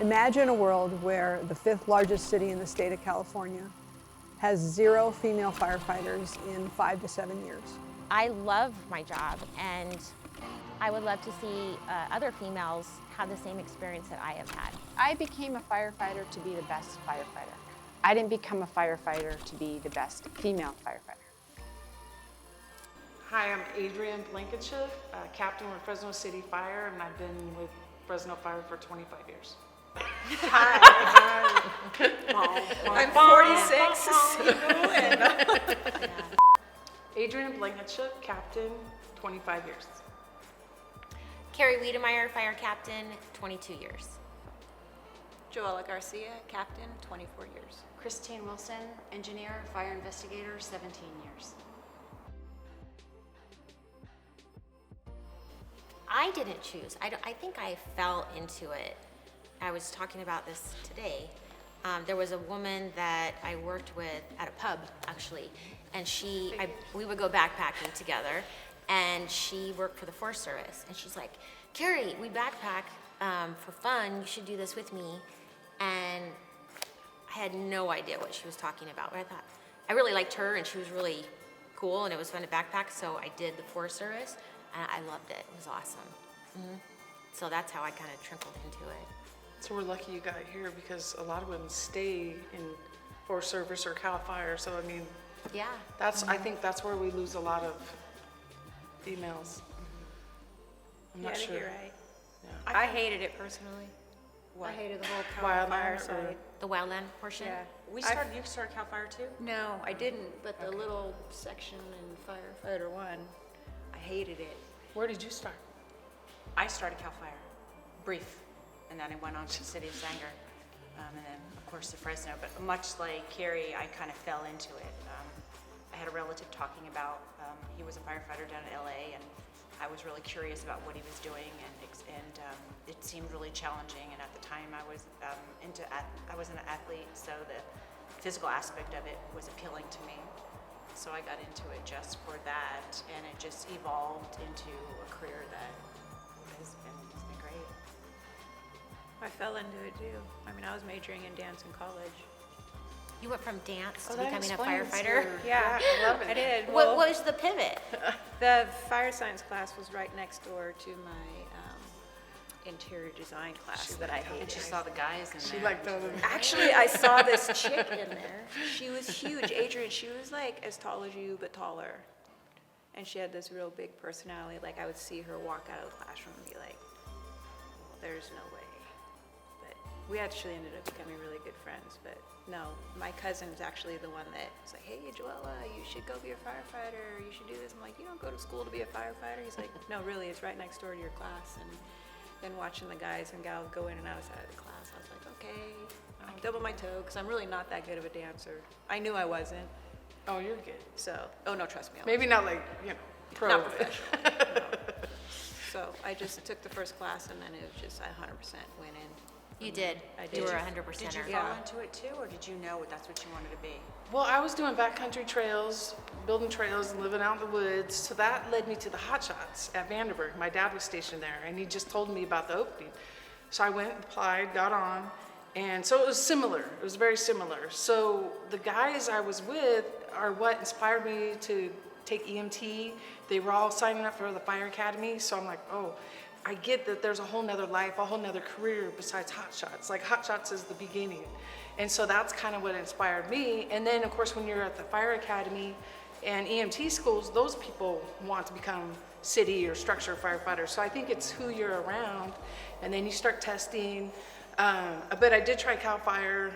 Imagine a world where the 5th largest city in the state of California has 0 female firefighters in 5 to 7 years. I love my job, and I would love to see other females have the same experience that I have had. I became a firefighter to be the best firefighter. I didn't become a firefighter to be the best female firefighter. Hi, I'm Adrienne Blankenship, captain with Fresno City Fire, and I've been with Fresno Fire for 25 years. Hi. I'm 46. Adrienne Blankenship, captain, 25 years. Carrie Wiedemeyer, fire captain, 22 years. Joella Garcia, captain, 24 years. Christine Wilson, engineer, fire investigator, 17 years. I didn't choose. I think I fell into it. I was talking about this today. There was a woman that I worked with at a pub, actually, and we would go backpacking together, and she worked for the Forest Service, and she's like, Carrie, we backpack for fun, you should do this with me. And I had no idea what she was talking about, but I thought, I really liked her, and she was really cool, and it was fun to backpack, so I did the Forest Service, and I loved it. It was awesome. So that's how I kind of trickled into it. So we're lucky you got here because a lot of women stay in Forest Service or CAL FIRE. So I mean, Yeah. I think that's where we lose a lot of females. I'm not sure. You're right. Yeah. I hated it personally. I hated the whole CAL Wildland FIRE or- side. The wildland portion? Yeah. You started CAL FIRE too? No, I didn't, but the little section in Firefighter 1, I hated it. Where did you start? I started CAL FIRE, brief, and then I went on to the city of Sanger, and then of course to Fresno. But much like Carrie, I kind of fell into it. I had a relative talking about he was a firefighter down in LA, and I was really curious about what he was doing, and it seemed really challenging. And at the time, I was I was an athlete, so the physical aspect of it was appealing to me. So I got into it just for that, and it just evolved into a career that has been great. I fell into it too. I mean, I was majoring in dance in college. You went from dance to that becoming a explains firefighter? Yeah, I love it. I did. What was the pivot? The fire science class was right next door to my interior design class that I hated. And she saw the guys in She there. liked the other. Actually, I saw this chick in there. She was huge. Adrienne, she was like as tall as you, but taller. And she had this real big personality. Like I would see her walk out of the classroom and be like, well, there's no way. But we actually ended up becoming really good friends. But no, my cousin is actually the one that was like, hey, Joella, you should go be a firefighter. You should do this. I'm like, you don't go to school to be a firefighter? He's like, no, really, it's right next door to your class. And then watching the guys and gals go in and outside of the class, I was like, okay, I'll double my toe, because I'm really not that good of a dancer. I knew I wasn't, Oh, you're good. so, oh no, trust me, I Maybe not like, pro. not professional. No. So I just took the first class, and then it was just, I 100% went in. You did. I You did. were a Did you 100%er. fall Yeah. into it too, or did you know that's what you wanted to be? Well, I was doing backcountry trails, building trails and living out in the woods. So that led me to the Hot Shots at Vandenberg. My dad was stationed there, and he just told me about the opening. So I went, applied, got on, and so it was similar. It was very similar. So the guys I was with are what inspired me to take EMT. They were all signing up for the fire academy. So I'm like, oh, I get that there's a whole nother life, a whole nother career besides Hot Shots. Like Hot Shots is the beginning. And so that's kind of what inspired me. And then of course, when you're at the fire academy and EMT schools, those people want to become city or structure firefighters. So I think it's who you're around. And then you start testing. But I did try CAL FIRE,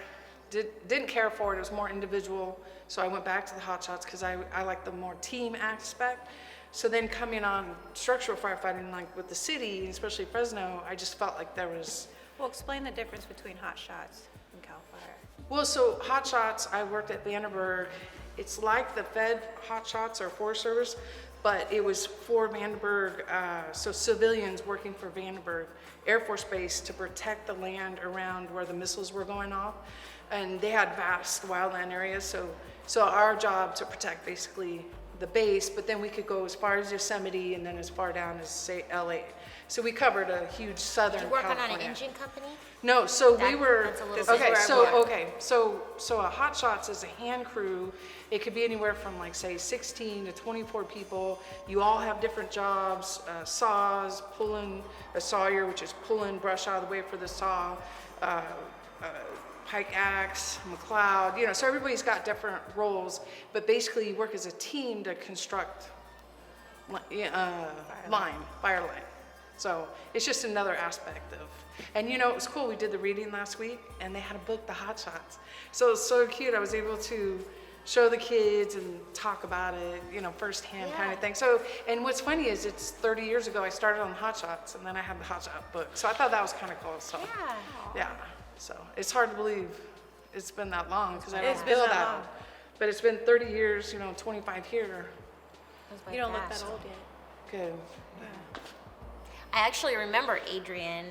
didn't care for it. It was more individual. So I went back to the Hot Shots because I like the more team aspect. So then coming on structural firefighting, like with the city, especially Fresno, I just felt like there was. Well, explain the difference between Hot Shots and CAL FIRE. Well, so Hot Shots, I worked at Vandenberg. It's like the Fed Hot Shots or Forest Service, but it was for Vandenberg, so civilians working for Vandenberg Air Force Base to protect the land around where the missiles were going off. And they had vast wildland areas, so our job to protect basically the base, but then we could go as far as Yosemite and then as far down as, say, LA. So we covered a huge Southern You work on California. an engine company? No, so we That- were, that's a little okay, bit so, more. okay, so a hot shots is a hand crew. It could be anywhere from like, say, 16 to 24 people. You all have different jobs, saws, pulling a sawyer, which is pulling brush out of the way for the saw, pike axe, McLeod, you know, so everybody's got different roles, but basically you work as a team to construct fire line. So it's just another aspect of, and you know, it was cool, we did the reading last week and they had a book, The Hot Shots. So it was so cute, I was able to show the kids and talk about it, you know, firsthand kind of thing. So, and what's funny is it's 30 years ago I started on Hot Shots and then I had the Hot Shot book. So I thought that was kind of cool, so. Yeah, so it's hard to believe it's been that long because I don't feel that old. But it's been 30 years, you know, 25 here. You don't look that old yet. Good. I actually remember Adrian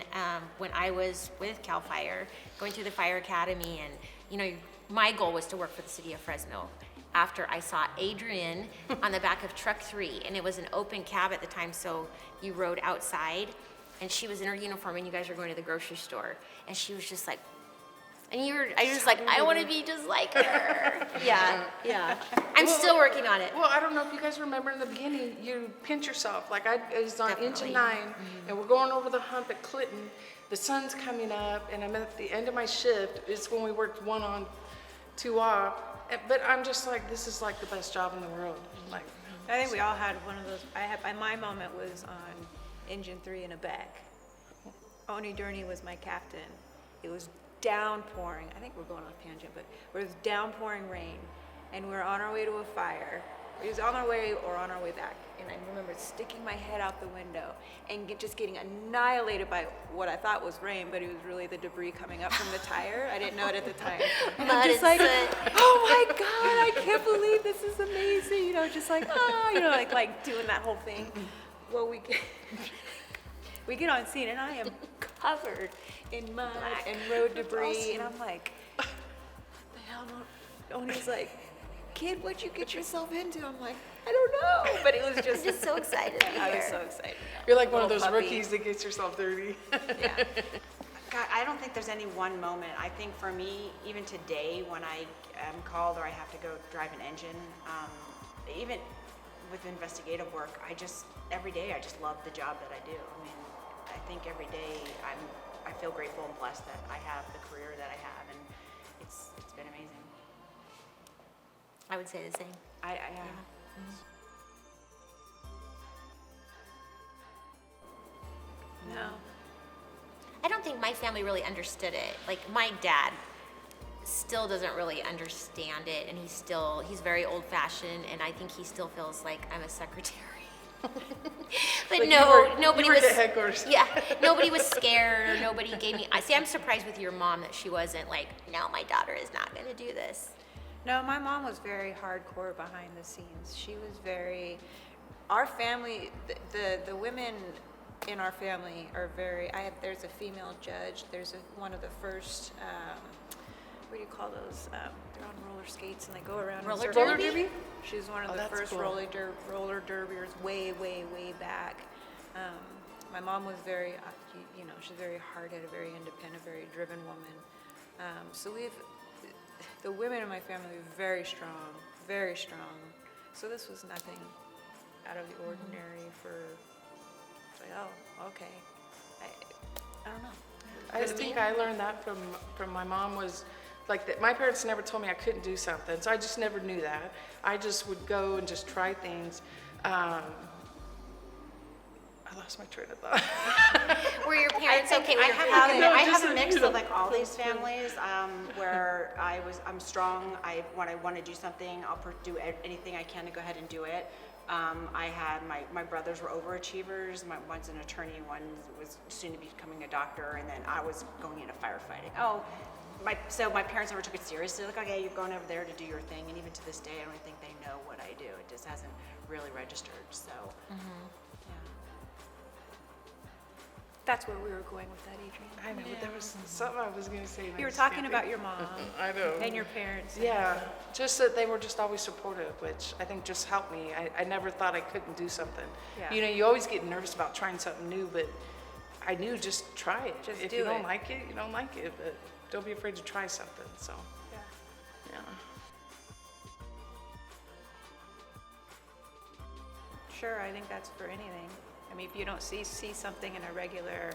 when I was with CAL FIRE, going through the fire academy, and you know, my goal was to work for the city of Fresno. After I saw Adrian on the back of truck 3, and it was an open cab at the time, so you rode outside, and she was in her uniform, and you guys were going to the grocery store, and she was just like, and I was just like, I want to be just like her. Yeah. I'm still working on it. Well, I don't know if you guys remember in the beginning, you pinch yourself. Like I was on Definitely. engine 9, and we're going over the hump at Clinton. The sun's coming up, and I'm at the end of my shift. It's when we worked 1 on, 2 off. But I'm just like, this is like the best job in the world. Like, I think we all had one of those. My moment was on engine 3 in a back. Oni Durney was my captain. It was downpouring. I think we're going off tangent, but it was downpouring rain, and we were on our way to a fire. It was on our way or on our way back, and I remember sticking my head out the window and just getting annihilated by what I thought was rain, but it was really the debris coming up from the tire. I didn't know it at the time. And I'm just like, oh my God, I can't believe this is amazing. You know, just like, oh, you know, like doing that whole thing. Well, we get on scene, and I am covered in mud and road debris, and I'm like, what the hell? Oni's like, kid, what'd you get yourself into? I'm like, I don't know, but it was just, I'm just so excited to be I was here. so excited. you're like one of those Little puppy. rookies that gets yourself dirty. Yeah. God, I don't think there's any one moment. I think for me, even today, when I am called or I have to go drive an engine, even with investigative work, every day I just love the job that I do. I mean, I think every day I feel grateful and blessed that I have the career that I have, and it's been amazing. I would say the same. No. I don't think my family really understood it. Like my dad still doesn't really understand it, and he's very old fashioned, and I think he still feels like I'm a secretary. But Like nobody you were was at headquarters. Yeah, nobody was scared, or nobody gave me. I see. I'm surprised with your mom that she wasn't like, no, my daughter is not going to do this. No, my mom was very hardcore behind the scenes. She was very, our family, the women in our family are very, there's a female judge, there's one of the first, what do you call those? They're on roller skates and they go around in Roller circles. derby? She was one of Oh, the that's first cool. roller derbiers way back. My mom was very, you know, she's very hard-headed, very independent, very driven woman. So the women in my family were very strong, very strong. So this was nothing out of the ordinary for, like, oh, okay. I don't know. I just think I learned that from my mom was like that. My parents never told me I couldn't do something, so I just never knew that. I just would go and just try things. I lost my train of thought. Were your parents okay with I your have, family? No, I just have a mix you know. of like all these families where I'm strong. When I want to do something, I'll do anything I can to go ahead and do it. I had my brothers were overachievers. One's an attorney, one was soon to be becoming a doctor, and then I was going into firefighting. So my parents never took it seriously. Like, okay, you're going over there to do your thing, and even to this day, I don't think they know what I do. It just hasn't really registered. So, yeah. That's where we were going with that, Adrian. I know, but there was something I was gonna say. and I You were just talking can't about think. your mom I know. and your parents. Yeah, just that they were just always supportive, which I think just helped me. I never thought I couldn't do something. Yeah. You know, you always get nervous about trying something new, but I knew just try it. Just if do you don't it. like it, you don't like it, but don't be afraid to try something, so, Yeah. yeah. Sure, I think that's for anything. I mean, if you don't see something in a regular,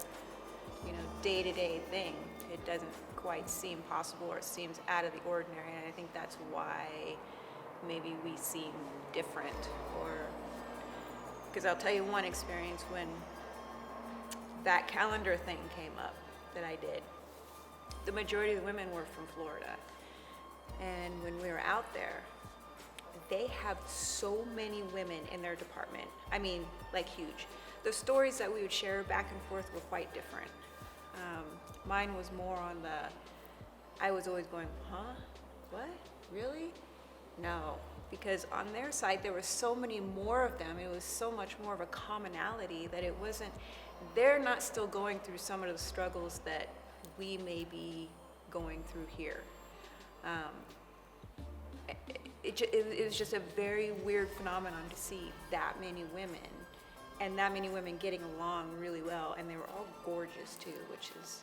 day-to-day thing, it doesn't quite seem possible or it seems out of the ordinary. And I think that's why maybe we seem different because I'll tell you one experience when that calendar thing came up that I did. The majority of the women were from Florida. And when we were out there, they have so many women in their department. I mean, like huge. The stories that we would share back and forth were quite different. Mine was more on I was always going, huh? What? Really? No. Because on their side, there were so many more of them. It was so much more of a commonality that it wasn't, they're not still going through some of the struggles that we may be going through here. It was just a very weird phenomenon to see that many women and that many women getting along really well, and they were all gorgeous too, which is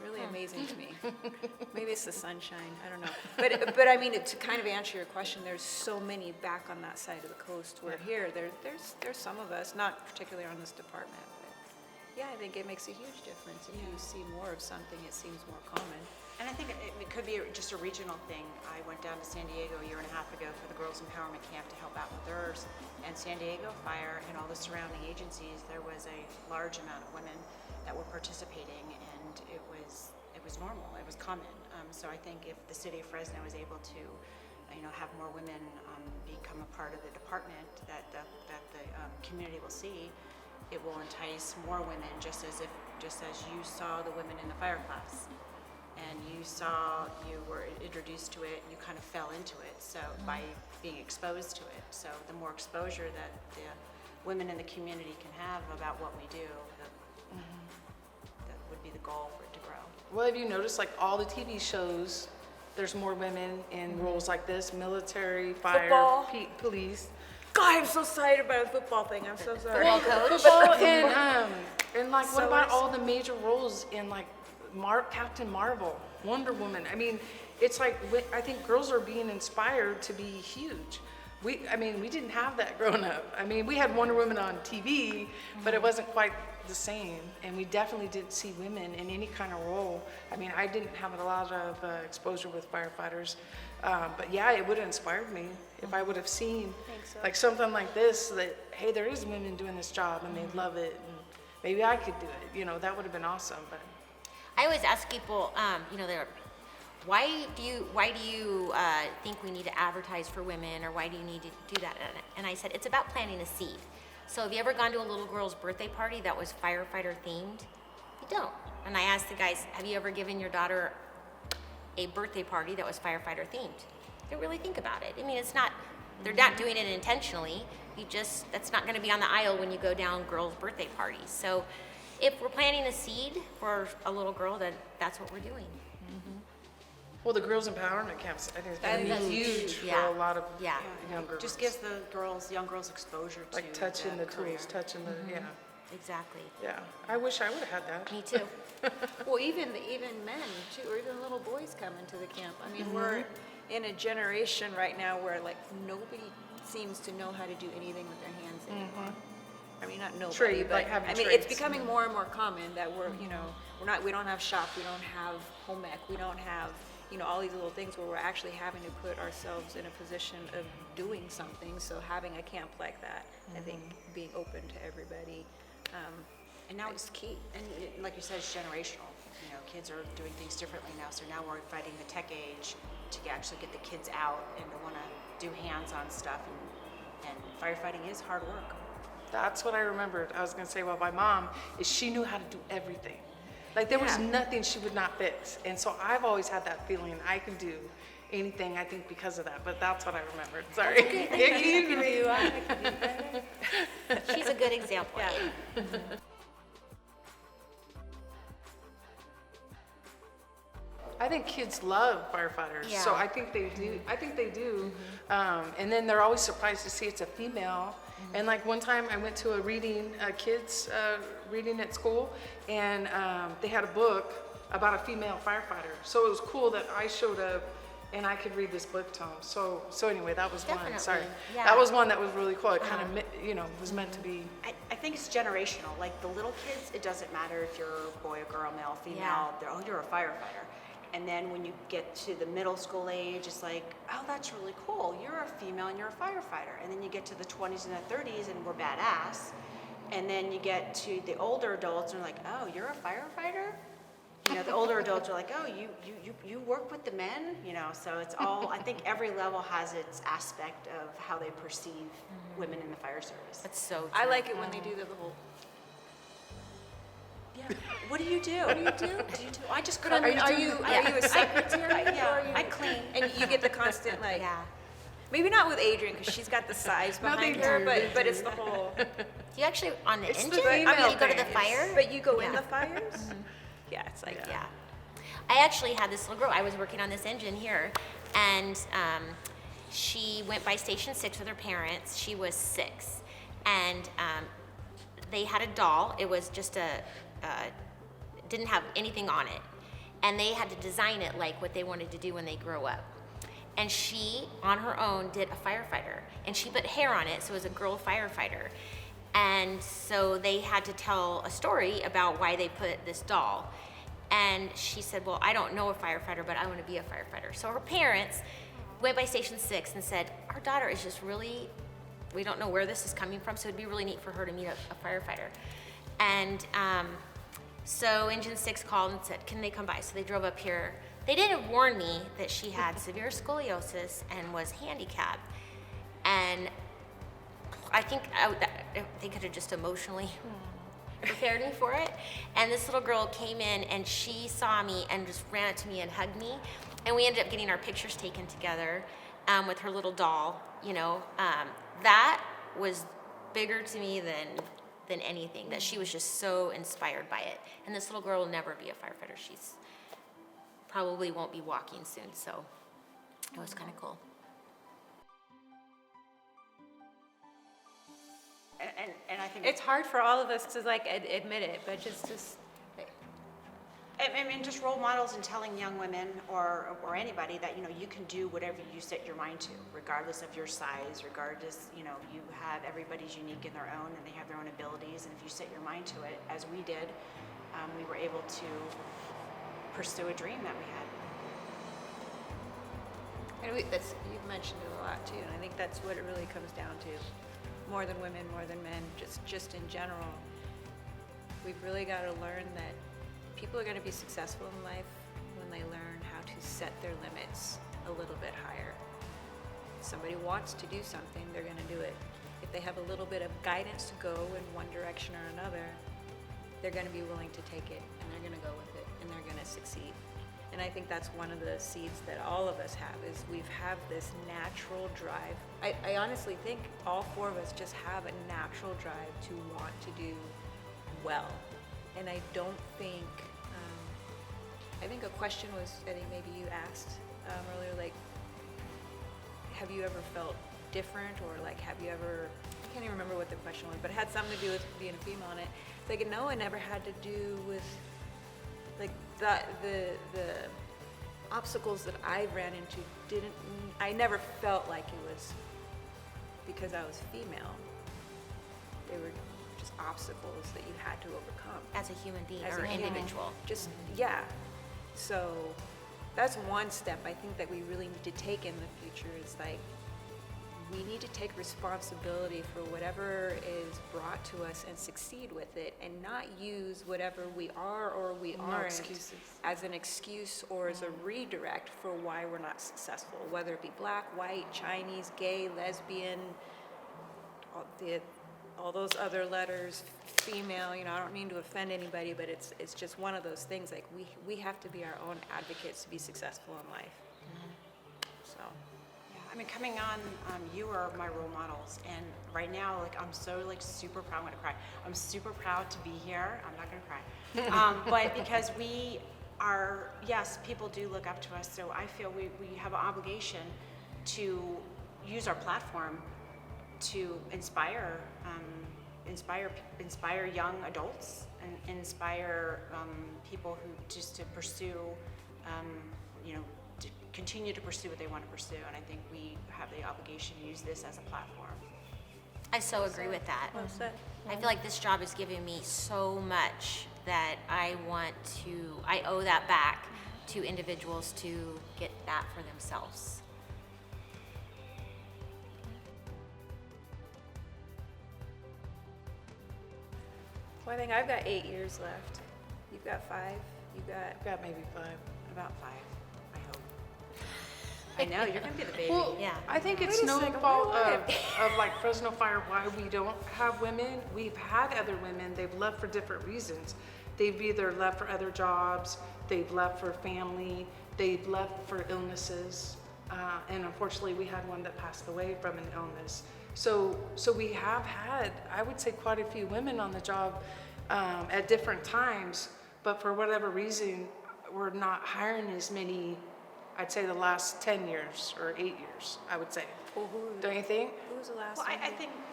really amazing to me. Maybe it's the sunshine, I don't know. But I mean, to kind of answer your question, there's so many back on that side of the coast, where here, there's some of us, not particularly on this department, but yeah, I think it makes a huge difference. If you see more of something, it seems more common. And I think it could be just a regional thing. I went down to San Diego a year and a half ago for the Girls Empowerment Camp to help out with theirs. And San Diego Fire and all the surrounding agencies, there was a large amount of women that were participating, and it was normal, it was common. So I think if the city of Fresno is able to, have more women become a part of the department that the community will see, it will entice more women, just as you saw the women in the fire class. And you were introduced to it, and you kind of fell into it, so by being exposed to it. So the more exposure that the women in the community can have about what we do, that would be the goal for it to grow. Well, have you noticed, like, all the TV shows, there's more women in roles like this, military, fire, Football. Police. God, I'm so excited about the football thing. I'm so sorry. Football and like, what So about is- all the major roles in, like, Captain Marvel, Wonder Woman? I mean, it's like, I think girls are being inspired to be huge. We didn't have that growing up. I mean, we had Wonder Woman on TV, but it wasn't quite the same. And we definitely didn't see women in any kind of role. I mean, I didn't have a lot of exposure with firefighters. But yeah, it would have inspired me if I would have seen like something like this, that, hey, there is women doing this job and they love it, and maybe I could do it. That would have been awesome. But I always ask people, why do you think we need to advertise for women, or why do you need to do that? And I said, it's about planting a seed. So have you ever gone to a little girl's birthday party that was firefighter themed? You don't. And I asked the guys, have you ever given your daughter a birthday party that was firefighter themed? They don't really think about it. I mean, they're not doing it intentionally. That's not gonna be on the aisle when you go down girls' birthday parties. So if we're planting a seed for a little girl, then that's what we're doing. well, the Girls Empowerment Camps, I think, That is is huge for Yeah. a lot of Yeah. younger Just girls. gives the young girls exposure to Like touching the career. tools, touching the, Exactly. yeah. I wish I would have had that. Me too. Well, even men too, or even little boys coming to the camp. I mean, we're in a generation right now where like nobody seems to know how to do anything with their hands anymore. I mean, not nobody, Trade, but like having I mean, it's trades. becoming more and more common that we don't have shop, we don't have home ec, we don't have, all these little things where we're actually having to put ourselves in a position of doing something. So having a camp like that, I think being open to everybody, And now is key. And like you said, it's generational. Kids are doing things differently now, so now we're fighting the tech age to actually get the kids out and to want to do hands-on stuff. And firefighting is hard work. That's what I remembered. I was gonna say, well, my mom, she knew how to do everything. Like, there was nothing she would not fix. And so I've always had that feeling I can do anything, I think, because of that. But that's what I remembered. Sorry. She's a good example. I think kids love firefighters, so Yeah. I think they do. I think they do. And then they're always surprised to see it's a female. And like one time I went to a reading, kids reading at school, and they had a book about a female firefighter. So it was cool that I showed up and I could read this book to them. So anyway, that was one. Sorry, Definitely, yeah. that was one that was really cool. It kind of was meant to be. I think it's generational. Like the little kids, it doesn't matter if you're a boy, a girl, male, female. Yeah. They're, oh, you're a firefighter. And then when you get to the middle school age, it's like, oh, that's really cool. You're a female and you're a firefighter. And then you get to the 20s and the 30s and we're badass. And then you get to the older adults and they're like, oh, you're a firefighter? You know, the older adults are like, oh, you work with the men? You know, so it's all, I think every level has its aspect of how they perceive women in the fire service. That's so true. I like it when they do the whole, Yeah. What do you do? What do you do? Do you do? I just but I mean, are you a secretary? Yeah, Or are you, I clean. and you get the constant like, Yeah. maybe not with Adrian because she's got the size behind her, but it's the whole. Do you actually on the It's engine? the I mean, female you go to the thing. fire? But you go in Yeah. the fires? Yeah, it's like, Yeah. I actually had this little girl. I was working on this engine here, and she went by Station 6 with her parents. She was 6, and they had a doll. It was just didn't have anything on it, and they had to design it like what they wanted to do when they grow up. And she, on her own, did a firefighter, and she put hair on it, so it was a girl firefighter. And so they had to tell a story about why they put this doll. And she said, well, I don't know a firefighter, but I want to be a firefighter. So her parents went by Station 6 and said, our daughter is just really, we don't know where this is coming from, so it'd be really neat for her to meet a firefighter. And so Engine 6 called and said, can they come by? So they drove up here. They didn't warn me that she had severe scoliosis and was handicapped. And I think they could have just emotionally prepared me for it. And this little girl came in and she saw me and just ran up to me and hugged me. And we ended up getting our pictures taken together with her little doll. You know, that was bigger to me than anything, that she was just so inspired by it. And this little girl will never be a firefighter. She's probably won't be walking soon, so it was kind of cool. And I think it's hard for all of us to like admit it, but just I mean, just role models and telling young women or anybody that, you know, you can do whatever you set your mind to, regardless of your size, regardless, you know, you have, everybody's unique in their own and they have their own abilities. And if you set your mind to it, as we did, we were able to pursue a dream that we had. And you've mentioned it a lot too, and I think that's what it really comes down to. More than women, more than men, just in general. We've really got to learn that people are going to be successful in life when they learn how to set their limits a little bit higher. If somebody wants to do something, they're going to do it. If they have a little bit of guidance to go in one direction or another, they're going to be willing to take it, and they're going to go with it, and they're going to succeed. And I think that's one of the seeds that all of us have, is we have this natural drive. I honestly think all 4 of us just have a natural drive to want to do well. And I don't think, I think a question was, Eddie, maybe you asked earlier, like, have you ever felt different, or like, have you ever, I can't even remember what the question was, but it had something to do with being a female in it. It's like, no, it never had to do with, like, the obstacles that I ran into I never felt like it was because I was female. They were just obstacles that you had to overcome. As a human being As or a human. individual. Just, yeah. So that's one step I think that we really need to take in the future, is like, we need to take responsibility for whatever is brought to us and succeed with it, and not use whatever we are or we aren't excuses. as an excuse or as a redirect for why we're not successful, whether it be black, white, Chinese, gay, lesbian, all those other letters, female. You know, I don't mean to offend anybody, but it's just one of those things, like, we have to be our own advocates to be successful in life. So. Yeah, I mean, coming on, you are my role models, and right now, like, I'm so, like, super proud. I'm gonna cry. I'm super proud to be here. I'm not gonna cry, but because we yes, people do look up to us, so I feel we have an obligation to use our platform to inspire young adults and inspire people who just to pursue, to continue to pursue what they want to pursue. And I think we have the obligation to use this as a platform. I so agree with that. Well said. I feel like this job has given me so much that I owe that back to individuals to get that for themselves. Well, I think I've got 8 years left. You've got 5. You've got. I've got maybe 5. About 5, I hope. I know, you're gonna be the baby. Well, Yeah. I think it's Wait a no second, fault why of like Fresno Fire why we don't have women. We've had other women, they've left for different reasons. They've either left for other jobs, they've left for family, they've left for illnesses. And unfortunately, we had one that passed away from an illness. So we have had, I would say, quite a few women on the job at different times, but for whatever reason, we're not hiring as many, I'd say the last 10 years or 8 years, I would say. Well, Don't you think? who was the last Well, one?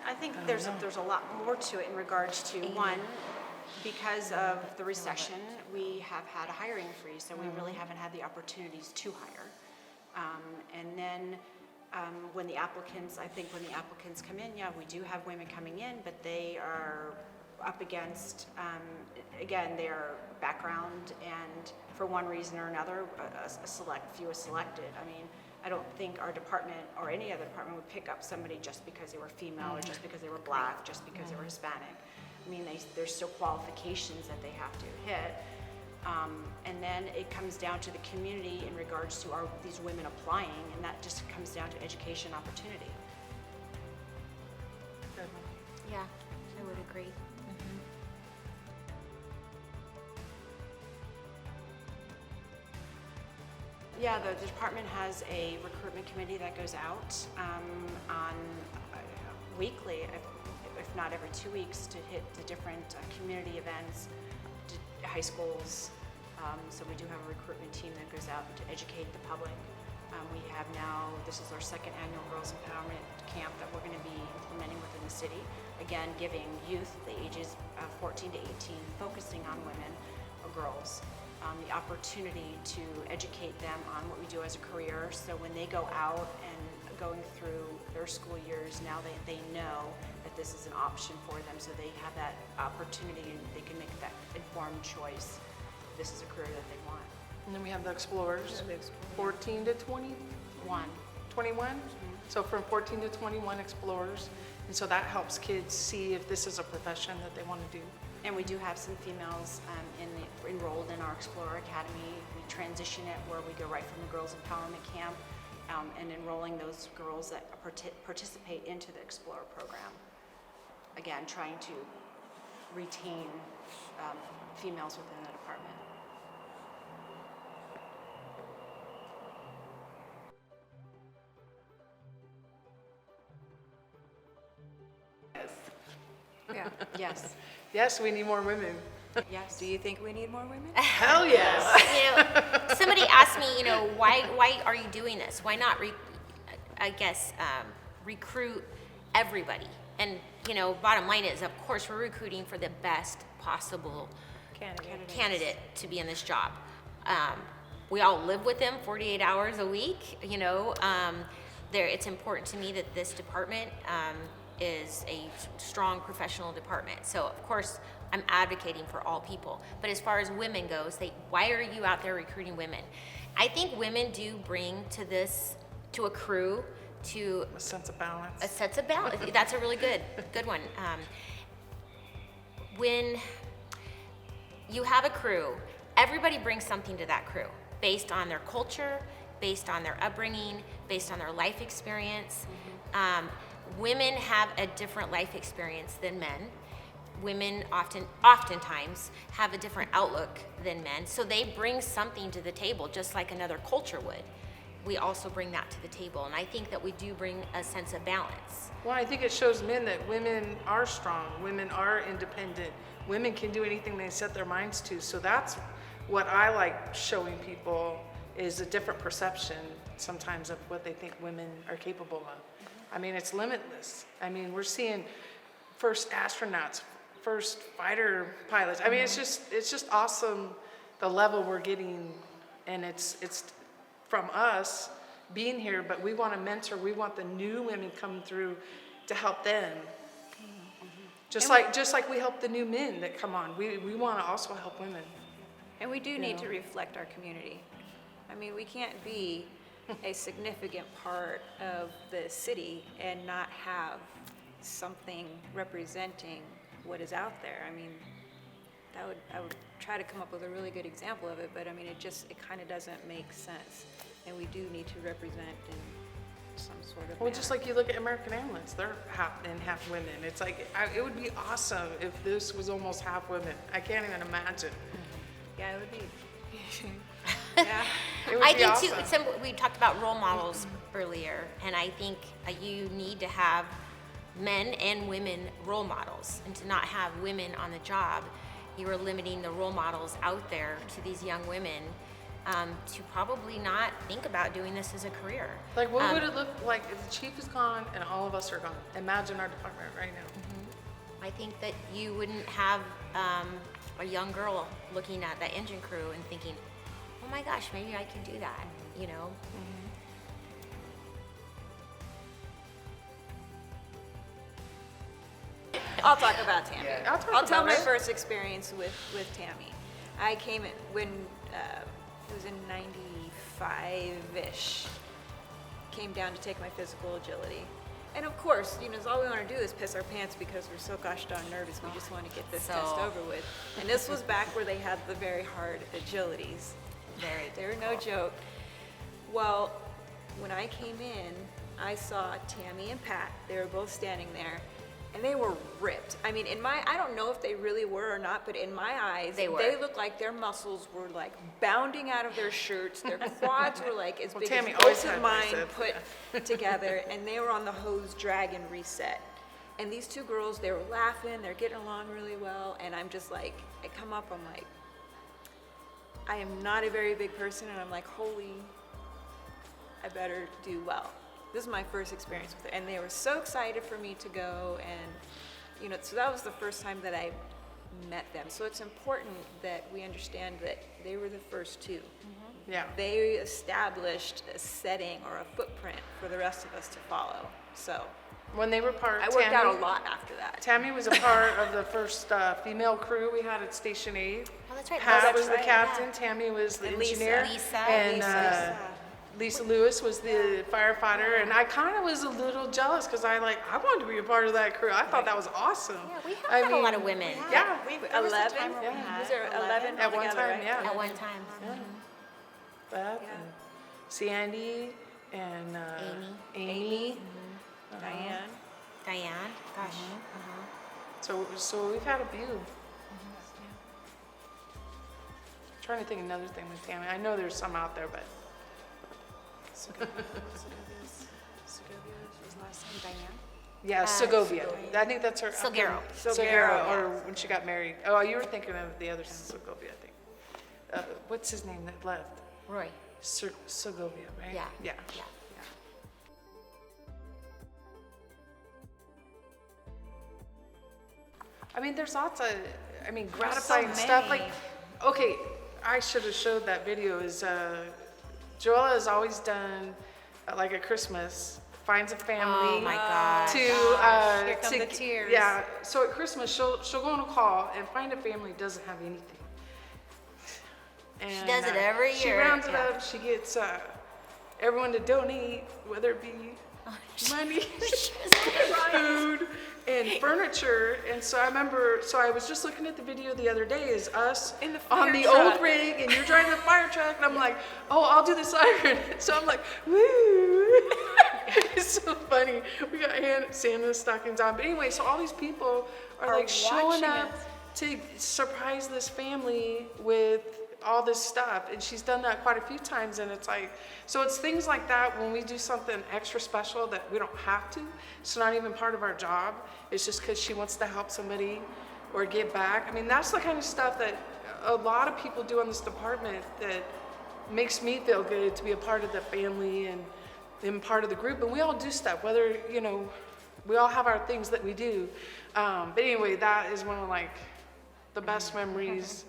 I think there's a lot more to it in regards to, one, because of the recession, we have had a hiring freeze, so we really haven't had the opportunities to hire. And then when the applicants come in, yeah, we do have women coming in, but they are up against, again, their background, and for one reason or another, a few is selected. I mean, I don't think our department or any other department would pick up somebody just because they were female or just because they were black, just because they were Hispanic. I mean, there's still qualifications that they have to hit. And then it comes down to the community in regards to these women applying, and that just comes down to education opportunity. Yeah, I would agree. Yeah, the department has a recruitment committee that goes out on weekly, if not every 2 weeks, to hit the different community events, to high schools. So we do have a recruitment team that goes out to educate the public. We have now, this is our second annual Girls Empowerment Camp that we're going to be implementing within the city. Again, giving youth the ages 14 to 18, focusing on women or girls, the opportunity to educate them on what we do as a career. So when they go out and going through their school years, now they know that this is an option for them, so they have that opportunity and they can make that informed choice. This is a career that they want. And then we have the Explorers, 14 to 20, 21? So from 14 to 21 Explorers. And so that helps kids see if this is a profession that they want to do. And we do have some females enrolled in our Explorer Academy. We transition it where we go right from the Girls Empowerment Camp and enrolling those girls that participate into the Explorer program. Again, trying to retain females within the department. Yeah. Yes, Yes, we need more women. yes. Do you think we need more women? Hell yes. Somebody asked me, why are you doing this? Why not, recruit everybody? And, bottom line is, of course, we're recruiting for the best possible candidate to be in this job. We all live with them 48 hours a week, it's important to me that this department is a strong professional department. So of course, I'm advocating for all people. But as far as women goes, why are you out there recruiting women? I think women do bring to a crew, to A sense of balance. a sense of balance. That's a really good one. When you have a crew, everybody brings something to that crew based on their culture, based on their upbringing, based on their life experience. Women have a different life experience than men. Women oftentimes have a different outlook than men, so they bring something to the table, just like another culture would. We also bring that to the table, and I think that we do bring a sense of balance. Well, I think it shows men that women are strong, women are independent, women can do anything they set their minds to. So that's what I like showing people is a different perception sometimes of what they think women are capable of. I mean, it's limitless. I mean, we're seeing first astronauts, first fighter pilots. I mean, it's just awesome the level we're getting, and it's from us being here, but we want to mentor, we want the new women coming through to help them. Just like we help the new men that come on, we want to also help women. And we do need to reflect our community. I mean, we can't be a significant part of the city and not have something representing what is out there. I mean, I would try to come up with a really good example of it, but I mean, it kind of doesn't make sense. And we do need to represent in some sort of Well, manner. just like you look at American Ambulance, they're half men, half women. It's like, it would be awesome if this was almost half women. I can't even imagine. Yeah, it would be. It would I be think awesome. too, we talked about role models earlier, and I think you need to have men and women role models, and to not have women on the job, you are limiting the role models out there to these young women to probably not think about doing this as a career. Like, what would it look like if the chief is gone and all of us are gone? Imagine our department right now. I think that you wouldn't have a young girl looking at that engine crew and thinking, oh my gosh, maybe I can do that, you know? I'll talk about Tammy. I'll talk I'll tell about my it. first experience with Tammy. I came in when it was in '95-ish. Came down to take my physical agility. And of course, you know, all we want to do is piss our pants because we're so gosh darn nervous. We just want to get this test over with. And this was back where they had the very hard agilities. They were no joke. Well, when I came in, I saw Tammy and Pat. They were both standing there, and they were ripped. I mean, I don't know if they really were or not, but in my eyes, They were. they looked like their muscles were like bounding out of their shirts. Their quads were like as big Tammy as always both of had mine biceps. put together, and they were on the hose dragon reset. And these two girls, they were laughing, they're getting along really well, and I'm just like, I come up, I'm like, I am not a very big person, and I'm like, holy, I better do well. This is my first experience with it, and they were so excited for me to go, and you know, so that was the first time that I met them. So it's important that we understand that they were the first two. Yeah. They established a setting or a footprint for the rest of us to follow. So When they were part, I worked Tammy, out a lot after that. Tammy was a part of the first female crew we had at Station 8. Oh, that's right. Pat that's was the right, captain, Tammy was the And Lisa. engineer. Lisa. And Lisa Lewis was the firefighter. And I kind of was a little jealous because I wanted to be a part of that crew. I thought that was awesome. Yeah, we have I had a lot mean, of women Yeah, There was a 11? time where we Yeah. had Was there 11 at one altogether, time, right? yeah. at one time. Beth Yeah. and Sandy and Amy. Diane. Diane, gosh. So we've had a few. Trying to think of another thing with Tammy. I know there's some out there, but was last name Diane? yeah, Segovia. I think that's her. Silguero. Silguero, or when she got married. Oh, you were thinking of the other Segovia, I think. What's his name that left? Roy. Segovia, right? Yeah. Yeah. Yeah. I mean, there's lots of, gratifying stuff. Like, okay, I should have showed that video. Is Joella has always done, like at Christmas, finds a family. Oh my God. To Here come to- the tears. Yeah. So at Christmas, she'll go on a call and find a family that doesn't have anything. And, does it every She year. rounds it Yeah. up. She gets everyone to donate, whether it be money, food, and furniture. And so I remember, I was just looking at the video the other day, is us In the on fire the truck. old rig, and you're driving the fire truck, and I'm like, oh, I'll do the siren. So I'm like, woo. It's so funny. We got Santa's stockings on. But anyway, so all these people are like showing watching up to surprise this family with all this stuff, and she's done that quite a few times, and it's like, so it's things like that when we do something extra special that we don't have to, it's not even part of our job, it's just because she wants to help somebody or give back. I mean, that's the kind of stuff that a lot of people do on this department that makes me feel good to be a part of the family and part of the group. And we all do stuff, whether, you know, we all have our things that we do. But anyway, that is one of like the best memories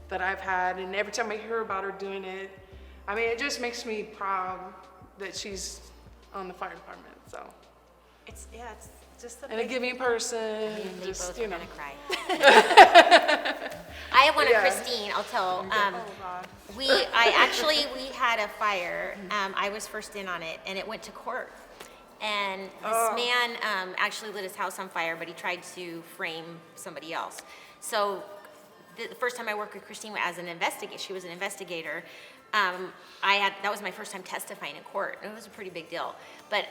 that I've had. And every time I hear about her doing it, I mean, it just makes me proud that she's on the fire department, so. It's just the And a giving person, They just, both you were know. gonna cry. I have one of Yeah. Christine, I'll tell. We had a fire. I was first in on it, and it went to court. And this man actually lit his house on fire, but he tried to frame somebody else. So the first time I worked with Christine as an investigator, she was an investigator. That was my first time testifying in court. It was a pretty big deal. But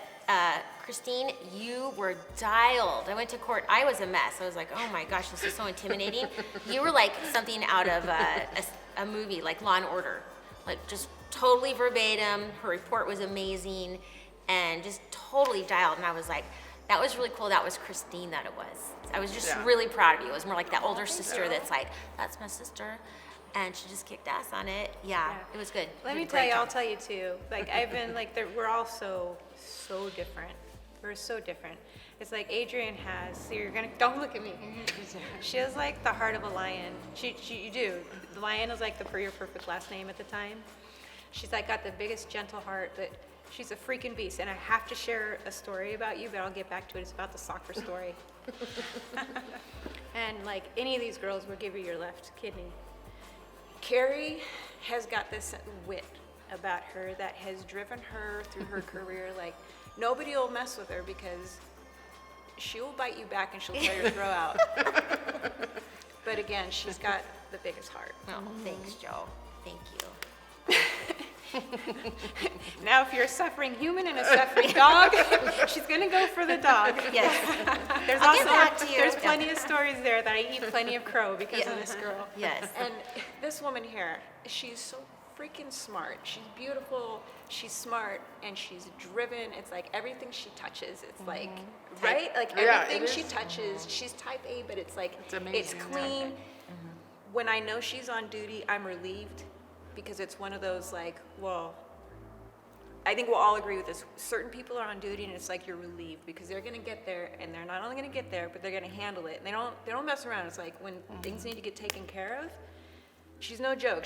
Christine, you were dialed. I went to court. I was a mess. I was like, oh my gosh, this is so intimidating. You were like something out of a movie, like Law and Order. Like just totally verbatim. Her report was amazing and just totally dialed. And I was like, that was really cool. That was Christine that it was. I was just really proud of you. It was more like that older sister that's like, that's my sister. And she just kicked ass on it. Yeah, it was good. Let You me did a tell great you, I'll job. tell you too. Like I've been like, we're all so different. We're so different. It's like Adrian has. So don't look at me. She has like the heart of a lion. You do. The lion is like your perfect last name at the time. She's like got the biggest gentle heart, but she's a freaking beast. And I have to share a story about you, but I'll get back to it. It's about the soccer story. And like any of these girls will give you your left kidney. Carrie has got this wit about her that has driven her through her career. Like nobody will mess with her because she'll bite you back and she'll tear your throat out. But again, she's got the biggest heart. Oh, thanks, Joe. Thank you. Now, if you're a suffering human and a suffering dog, she's gonna go for the dog. Yes. There's I'll get back to you. there's plenty of stories there that I eat plenty of crow because Yeah. of this girl. Yes. And this woman here, she's so freaking smart. She's beautiful, she's smart, and she's driven. It's like everything she touches, it's like, right? Like Yeah, everything it she is. touches, she's type A, but it's like, It's amazing, yeah. clean. When I know she's on duty, I'm relieved because it's one of those like, well, I think we'll all agree with this. Certain people are on duty and it's like you're relieved because they're gonna get there and they're not only gonna get there, but they're gonna handle it. And they don't mess around. It's like when things need to get taken care of, she's no joke.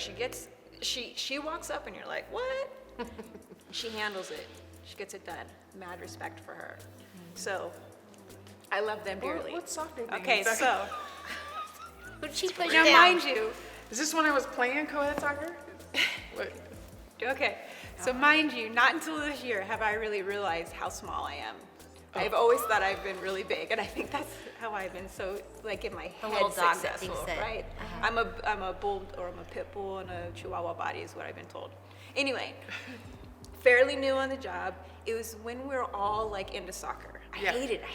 She walks up and you're like, what? She handles it. She gets it done. Mad respect for her. So I love them dearly. What soccer game Okay, is that? so What'd she put now down? mind you, Is this when I was playing co-ed soccer? What? okay, so mind you, not until this year have I really realized how small I am. I've always thought I've been really big, and I think that's how I've been so, like, in my The head little dog that successful, thinks that- right? I'm a bull, or I'm a pit bull and a chihuahua body is what I've been told. Anyway, fairly new on the job. It was when we were all, like, into soccer. I Yeah.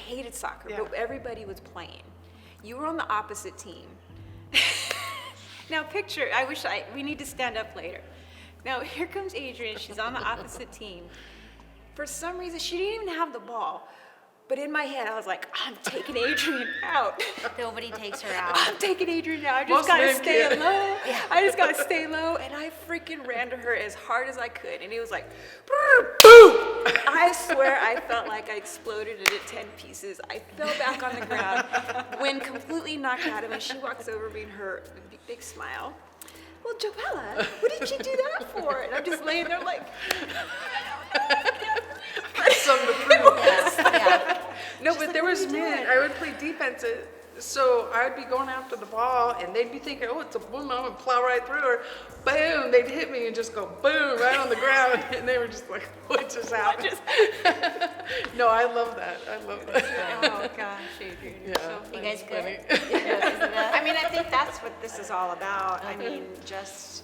hated soccer, Yeah. but everybody was playing. You were on the opposite team. Now picture, we need to stand up later. Now here comes Adrian, she's on the opposite team. For some reason, she didn't even have the ball. But in my head, I was like, I'm taking Adrian out. Nobody takes her out. I'm taking Adrian out. I just Most gotta men stay can't. low. I just gotta stay low. And I freaking ran to her as hard as I could. And it was like, boom! I swear I felt like I exploded into 10 pieces. I fell back on the ground, wind completely knocked out of me. She walks over me and her big smile. Well, Joella, what did you do that for? And I'm just laying there like, Something to prove. Yeah. No, but there was men, I would play defense, so I'd be going after the ball, and they'd be thinking, oh, it's a woman, I'm gonna plow right through her. Boom, they'd hit me and just go boom, right on the ground, and they were just like, what just happened? No, I love that, I love that. oh gosh, Adrian, you're so Yeah. funny. You guys good? I mean, I think that's what this is all about. I mean, just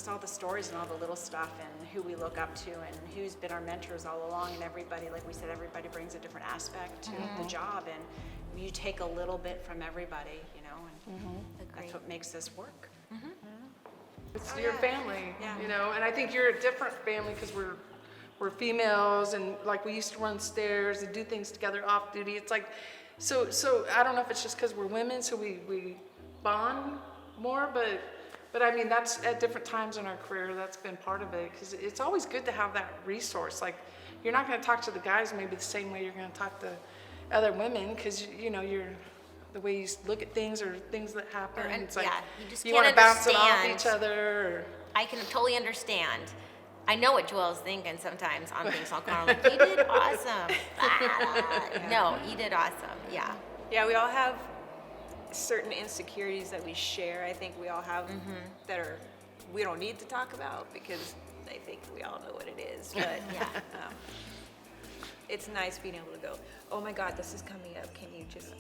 all the stories and all the little stuff and who we look up to and who's been our mentors all along, and everybody, like we said, everybody brings a different aspect to the job, and you take a little bit from everybody, you know, and that's what makes this work. It's your family, you know, and I think you're a different family because we're females, and like we used to run stairs and do things together off duty. It's like, so I don't know if it's just because we're women, so we bond more, but But I mean, that's at different times in our career, that's been part of it, because it's always good to have that resource. Like, you're not gonna talk to the guys maybe the same way you're gonna talk to other women, because, you know, the way you look at things or things that happen, And, it's like, yeah, you just you can't wanna bounce it off understand. each other, or, I can totally understand. I know what Joelle's thinking sometimes on things. I'll call her like, you did awesome. No, you did awesome, yeah. Yeah, we all have certain insecurities that we share. I think we all have that are, we don't need to talk about because I think we all know what it is. But Yeah. it's nice being able to go, oh my God, this is coming up. Can you just,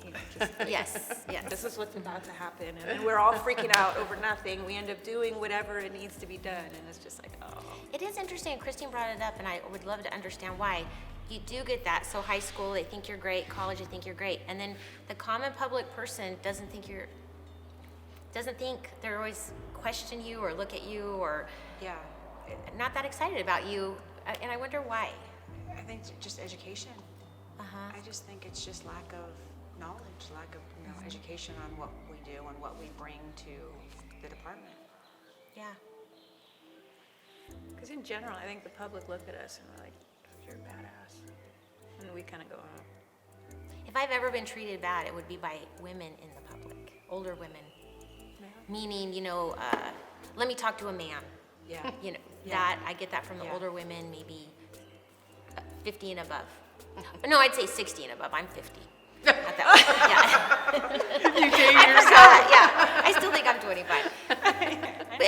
Yes, yes. this is what's about to happen. And then we're all freaking out over nothing. We end up doing whatever it needs to be done. And it's just like, oh. It is interesting, and Christine brought it up, and I would love to understand why. You do get that. So high school, they think you're great. College, they think you're great. And then the common public person doesn't think they're always question you or look at you or Yeah, not that excited about you. And I wonder why. I think it's just education. Uh-huh. I just think it's just lack of knowledge, lack of, you know, education on what we do and what we bring to the department. Yeah. Because in general, I think the public look at us and we're like, you're a badass. And we kind of go, oh. If I've ever been treated bad, it would be by women in the public, older women. Meaning, you know, let me talk to a man. Yeah. You know, Yeah. that, I get that from the Yeah. older women, maybe 50 and above. No, I'd say 60 and above. I'm 50. Not that yeah. you date I yourself. forgot, yeah. I still think I'm 25.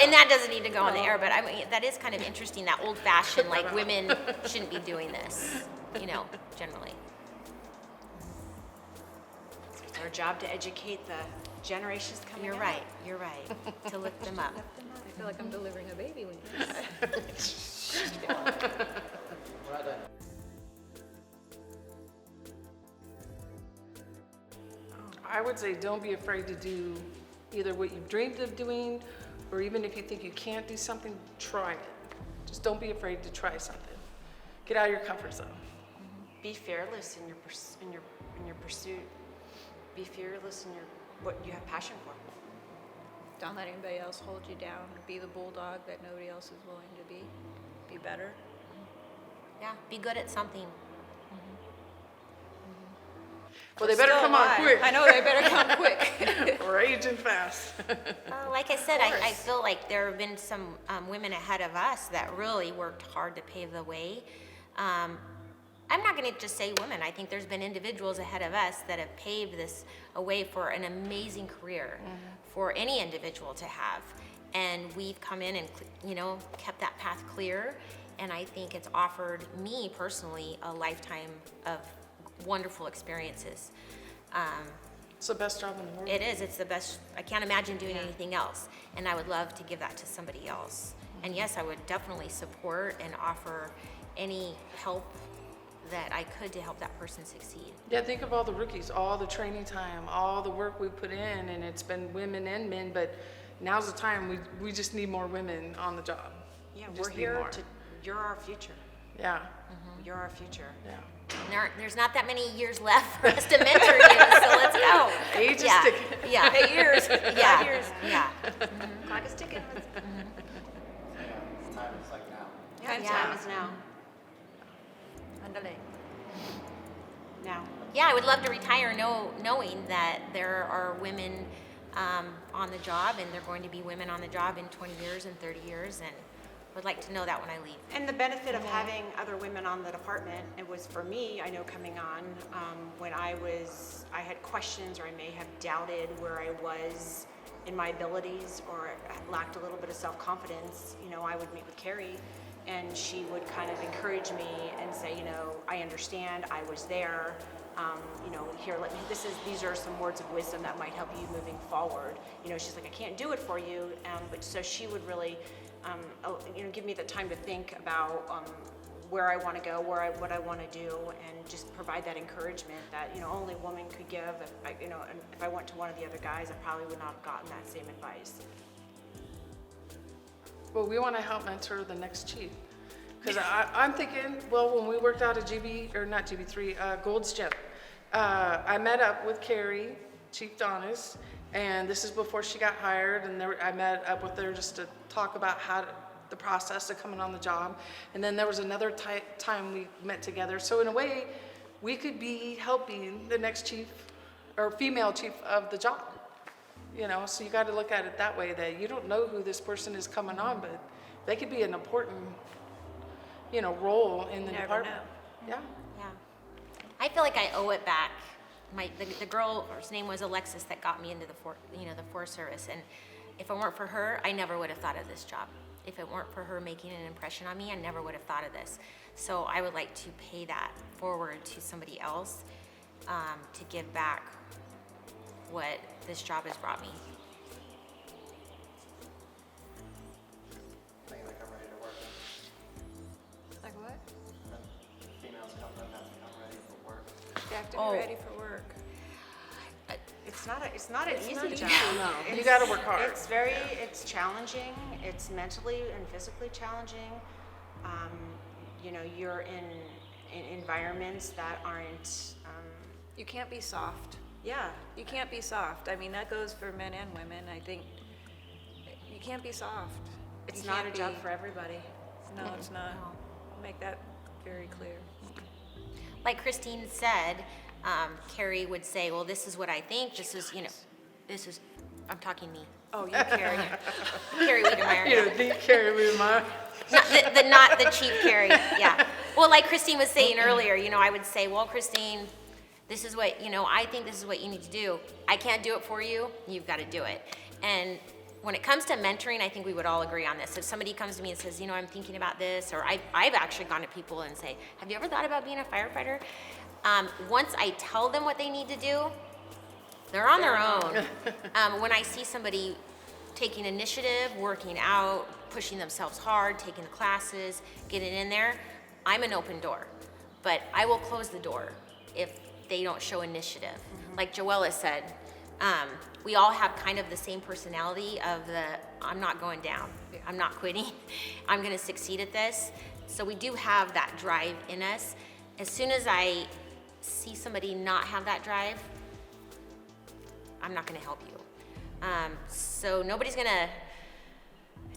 And that doesn't need to go on the air, but I mean, that is kind of interesting, that old fashioned, like women shouldn't be doing this, you know, generally. It's our job to educate the generations coming You're up. right, you're right, to lift them up. I feel like I'm delivering a baby when you do that. I would say don't be afraid to do either what you've dreamed of doing, or even if you think you can't do something, try it. Just don't be afraid to try something. Get out of your comfort zone. Be fearless in your pursuit. Be fearless in what you have passion for. Don't let anybody else hold you down. Be the bulldog that nobody else is willing to be. Be better. Yeah, be good at something. Well, they better Still come on alive. quick. I know, they better come quick. Raging fast. Like I said, I feel like there have been some women ahead of us that really worked hard to pave the way. I'm not going to just say women. I think there's been individuals ahead of us that have paved this a way for an amazing career for any individual to have. And we've come in and, you know, kept that path clear. And I think it's offered me personally a lifetime of wonderful experiences. It's the best job in the world. It is. It's the best. I can't imagine doing anything else. And I would love to give that to somebody else. And yes, I would definitely support and offer any help that I could to help that person succeed. Yeah, think of all the rookies, all the training time, all the work we put in, and it's been women and men, but now's the time. We just need more women on the job. Yeah, We we're just need here more. you're our future. Yeah, You're our future. yeah. There's not that many years left for us to mentor you, so let's go. Age is Yeah, ticking. yeah. 8 years. Yeah, 5 years. yeah. Clock is ticking. Time is like now. Yeah, Yeah. time is now. Andale. Now. Yeah, I would love to retire knowing that there are women on the job, and there are going to be women on the job in 20 years and 30 years, and would like to know that when I leave. And the benefit of having other women on the department, it was for me, I know coming on, when I had questions or I may have doubted where I was in my abilities or lacked a little bit of self-confidence, you know, I would meet with Carrie and she would kind of encourage me and say, you know, I understand, I was there, you know, here, these are some words of wisdom that might help you moving forward. You know, she's like, I can't do it for you, but so she would really, you know, give me the time to think about where I want to go, what I want to do, and just provide that encouragement that, you know, only a woman could give. If I went to one of the other guys, I probably would not have gotten that same advice. Well, we want to help mentor the next chief. Because I'm thinking, well, when we worked out at Gold's Gym, I met up with Carrie, Chief Donis, And this is before she got hired, and I met up with her just to talk about the process of coming on the job. And then there was another time we met together. So in a way, we could be helping the next chief or female chief of the job. So you got to look at it that way, that you don't know who this person is coming on, but they could be an important, role in the never department. know. Yeah. Yeah. I feel like I owe it back. The girl, her name was Alexis, that got me into the Forest Service, and if it weren't for her, I never would have thought of this job. If it weren't for her making an impression on me, I never would have thought of this. So I would like to pay that forward to somebody else, to give back what this job has brought me. I think like I'm ready to work. Like what? Females come in have to come ready for work. You have to Oh. be ready for work. It's not an easy job. No, you It's- got to work hard. It's challenging. It's mentally and physically challenging. You're in environments that aren't, You can't be soft. yeah. You can't be soft. I mean, that goes for men and women. I think you can't be soft. It's You not a can't job be- for everybody. No, it's not. No. Make that very clear. Like Christine said, Carrie would say, well, this is what I think, I'm talking me. Oh, you Carrie. Carrie Wiedemeyer. The Carrie Wiedemeyer. Not the cheap Carrie, yeah. Well, like Christine was saying earlier, I would say, well, Christine, this is what, I think this is what you need to do. I can't do it for you, you've got to do it. And when it comes to mentoring, I think we would all agree on this. If somebody comes to me and says, I'm thinking about this, or I've actually gone to people and say, have you ever thought about being a firefighter? Once I tell them what they need to do, they're on their own. When I see somebody taking initiative, working out, pushing themselves hard, taking the classes, getting in there, I'm an open door. But I will close the door if they don't show initiative. Like Joella said, we all have kind of the same personality of I'm not going down, I'm not quitting, I'm gonna succeed at this. So we do have that drive in us. As soon as I see somebody not have that drive, I'm not gonna help you. So it's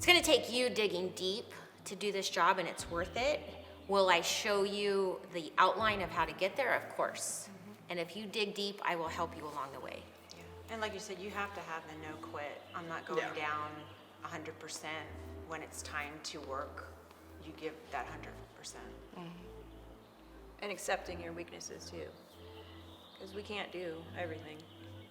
gonna take you digging deep to do this job, and it's worth it. Will I show you the outline of how to get there? Of course. And if you dig deep, I will help you along the way. Yeah. And like you said, you have to have the no quit. I'm not going Yeah. down 100%. When it's time to work, you give that 100%. And accepting your weaknesses too. Because we can't do everything.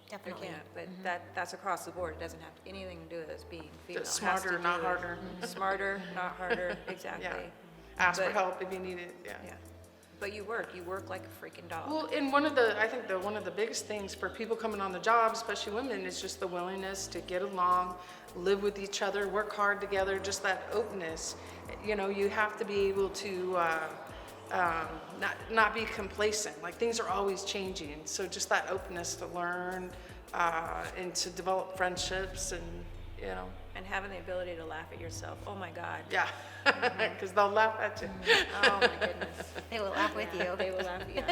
Definitely. We can't, but that's across the board. It doesn't have anything to do with us being female. Just It has to smarter, do not with- harder. Smarter, not harder, exactly. Yeah. Ask for But- help if you need it. Yeah. Yeah. But you work like a freaking dog. Well, and I think one of the biggest things for people coming on the job, especially women, is just the willingness to get along, live with each other, work hard together, just that openness. You have to be able to not be complacent. Like, things are always changing. So just that openness to learn and to develop friendships and. And having the ability to laugh at yourself. Oh my God. Yeah, because they'll laugh at you. Oh my goodness. They will laugh with you. They will laugh at you.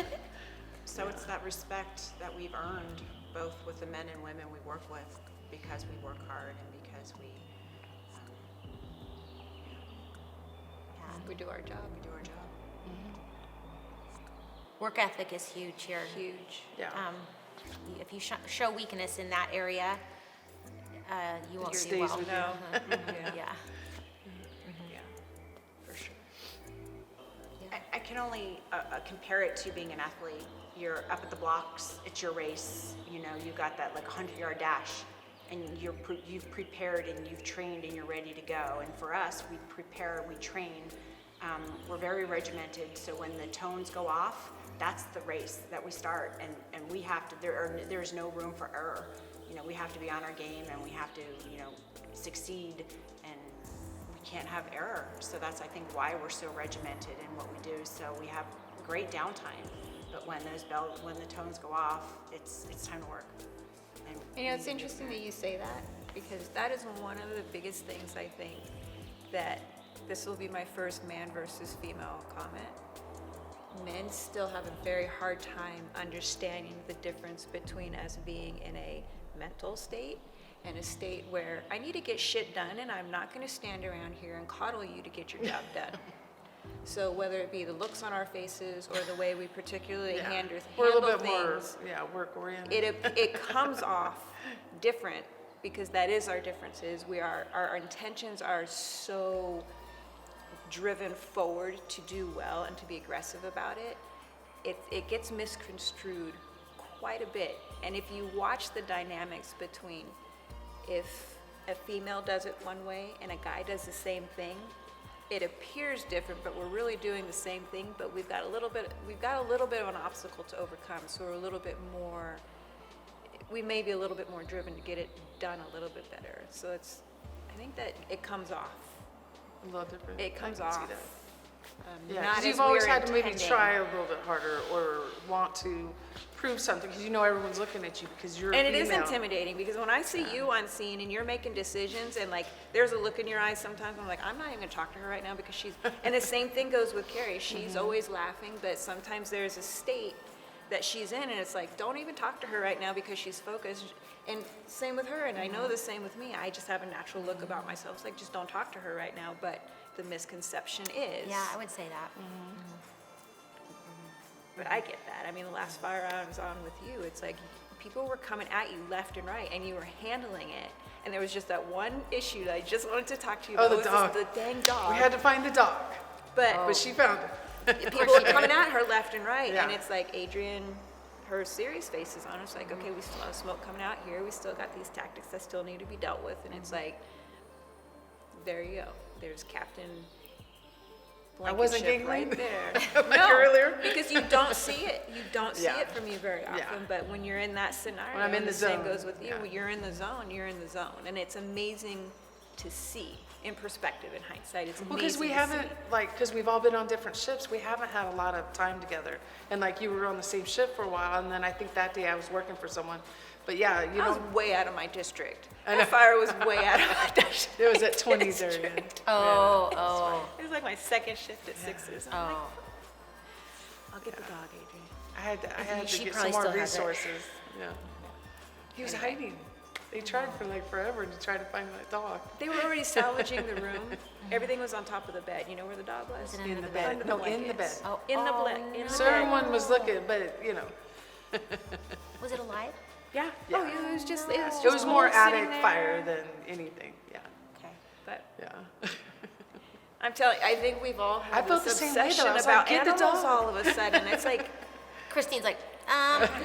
So it's that respect that we've earned, both with the men and women we work with, because we work hard and because we We do our job. do our job. Work ethic is huge here. Huge. Yeah. If you show weakness in that area, you won't do stays well. with you. No. Yeah. Yeah. For sure. I can only compare it to being an athlete. You're up at the blocks, it's your race, you got that like 100-yard dash, and you've prepared and you've trained and you're ready to go. And for us, we prepare, we train. We're very regimented, so when the tones go off, that's the race that we start, and we have to, there's no room for error. We have to be on our game, and we have to, succeed, and we can't have error. So that's, I think, why we're so regimented in what we do. So we have great downtime, but when the tones go off, it's time to work. And It's interesting that you say that, because that is one of the biggest things I think that this will be my first man versus female comment. Men still have a very hard time understanding the difference between us being in a mental state and a state where I need to get shit done and I'm not going to stand around here and coddle you to get your job done. So whether it be the looks on our faces or the way we particularly handle We're a little bit things, more, work oriented. it comes off different because that is our differences. Our intentions are so driven forward to do well and to be aggressive about it. It gets misconstrued quite a bit. And if you watch the dynamics between if a female does it one way and a guy does the same thing, it appears different, but we're really doing the same thing, but we've got a little bit of an obstacle to overcome. So we may be a little bit more driven to get it done a little bit better. So I think that it comes off. A little different. It comes I can see off. that. Not Because as you've always we're had to maybe intending. try a little bit harder or want to prove something because you know everyone's looking at you because you're And a it is female. intimidating because when I see you on scene and you're making decisions and like there's a look in your eyes sometimes, I'm like, I'm not even gonna talk to her right now because she's, and the same thing goes with Carrie. She's always laughing, but sometimes there's a state that she's in and it's like, don't even talk to her right now because she's focused. And same with her, and I know the same with me. I just have a natural look about myself. It's like, just don't talk to her right now, but the misconception is. Yeah, I would say that. But I get that. I mean, the last fire I was on with you, it's like people were coming at you left and right, and you were handling it. And there was just that one issue that I just wanted to talk to you about. the was dog. The dang dog. We had to find the dog, but but she found it. people were coming at her left and right, and Yeah. it's like Adrian, her serious face is on. It's like, okay, we still have smoke coming out here. We still got these tactics that still need to be dealt with, and it's like, there you go. There's Captain I wasn't Blankenship giggling? right there. Like No, earlier? because you don't see it. You don't see Yeah. it from you very often. Yeah. But when you're in that scenario, When I'm in and the same zone, goes with you. yeah. When you're in the zone, you're in the zone, and it's amazing to see in perspective. In hindsight, it's amazing. Well, because we to haven't, see. because we've all been on different ships, we haven't had a lot of time together. And like you were on the same ship for a while, and then I think that day I was working for someone. But yeah, you I was know, way out of my district. I know. That fire was way out of my district. it was at 20s area. Oh. It was like my second shift at Sixes. I'm like, Oh. I'll get the dog, Adrian. I had to She get probably some more still has it. resources. Yeah. He was hiding. They tried for like forever to try to find that dog. They were already salvaging the room. Everything was on top of the bed. You know where the dog was? Was it In under the the bed. Under the No, in the bed. blankets. Oh, In the oh, in the So bed. everyone was looking, but you know, Was it alive? Yeah. Yeah. Oh, yeah. It was just. It was, it just was more cold sitting attic there. fire than anything. Yeah, Okay. But yeah. I'm telling you, I think we've all I had felt this the same way, though. obsession I was like, about "Get the animals dog." all of a sudden. It's like Christine's like,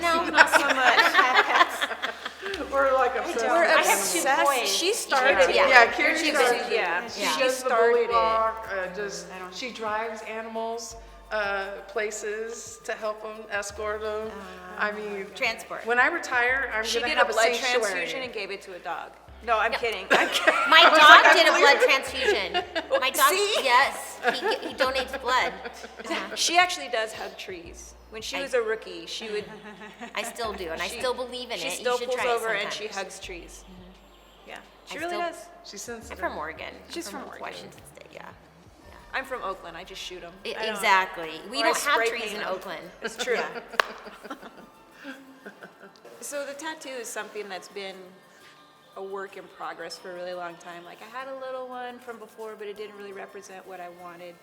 no. not so much. We're like obsessed. We're with I have animals. two obsessed. boys. She started it. Yeah. Yeah, Carrie She started was- it. yeah. She She does the started it. boulevard, she drives animals places to help them, escort them. I mean, Transport. when I retire, I'm She gonna did have a a blood sanctuary. transfusion and gave it to a dog. No, I'm kidding. I'm kidding. My dog did a blood transfusion. My dog, See? yes, he donates blood. She actually does hug trees. When she was a rookie, she would. I still do, and I She- still believe in She it. still You should pulls try it over and sometime. she hugs trees. Yeah, she I really still- does. She's sensitive. I'm from Oregon. She's I'm from Oregon. Washington State, yeah. I'm from Oakland. I just shoot them. Exactly. We Or I don't have spray trees paint in 'em. Oakland. It's true. Yeah. So the tattoo is something that's been a work in progress for a really long time. Like I had a little one from before, but it didn't really represent what I wanted.